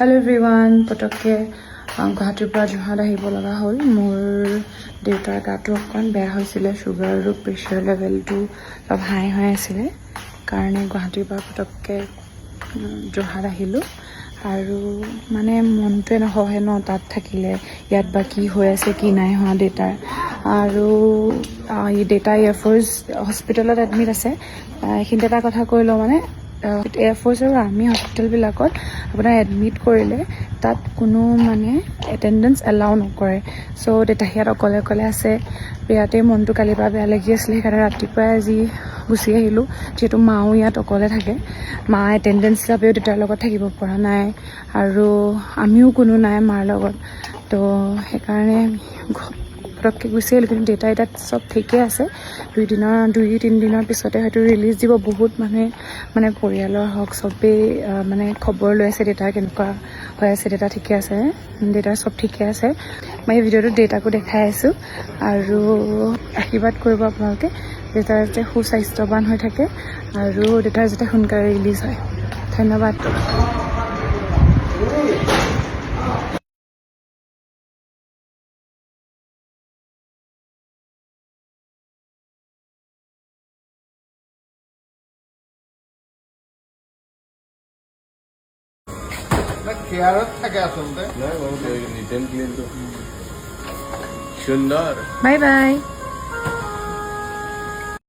Hello everyone, পটককে গুৱাহাটীৰ পৰা যোৰহাট আহিব লগা হ'ল। মোৰ দেউতাৰ গাটো অকণ বেয়া হৈছিলে, ছুগাৰ আৰু প্ৰেছাৰ লেভেলটো অলপ হাই হৈ আছিলে কাৰণে গুৱাহাটীৰ পৰা পটককে যোৰহাট আহিলোঁ। আৰু মানে মনটোৱে নসহে ন তাত থাকিলে, ইয়াত বা কি হৈ আছে কি নাই হোৱা দেউতাৰ। আৰু দেউতা এয়াৰফ'ৰ্চ হস্পিটেলত এডমিট আছে। এইখিনিতে এটা কথা কৈ লওঁ, মানে এয়াৰফ'ৰ্চ আৰু আৰ্মি হস্পিটেলবিলাকত আপোনাৰ এডমিট কৰিলে তাত কোনো মানে এটেণ্ডেঞ্চ এলাউ নকৰে। চ' দেউতা ইয়াত অকলে অকলে আছে। ইয়াতে মনটো কালিৰ পৰা বেয়া লাগি আছিলে, সেইকাৰণে ৰাতিপুৱাই আজি গুচি আহিলোঁ। যিহেতু মাও ইয়াত অকলে থাকে, মা এটেণ্ডেঞ্চ হিচাপেও দেউতাৰ লগত থাকিব পৰা নাই আৰু আমিও কোনো নাই মাৰ লগত। তো সেইকাৰণে পটককৈ গুচি আহিলোঁ। কিন্তু দেউতা এতিয়া চব ঠিকে আছে। 2-3 দিনৰ পিছতে হয়তো ৰিলিজ দিব। বহুত মানুহে মানে পৰিয়ালৰ হওক চবেই মানে খবৰ লৈ আছে দেউতাৰ কেনেকুৱা হৈ আছে। দেউতা ঠিকে আছে, দেউতাৰ চব ঠিকে আছে। মই এই ভিডিঅ'টোত দেউতাকো দেখাই আছোঁ আৰু আশীৰ্বাদ কৰিব আপোনালোকে, দেউতাৰ যাতে সুস্বাস্থ্যৱান হৈ থাকে আৰু দেউতাৰ যাতে সোনকালে ৰিলিজ হয়। ধন্যবাদ। কেয়াৰত থাকে আচলতে। সুন্দৰ। Bye bye.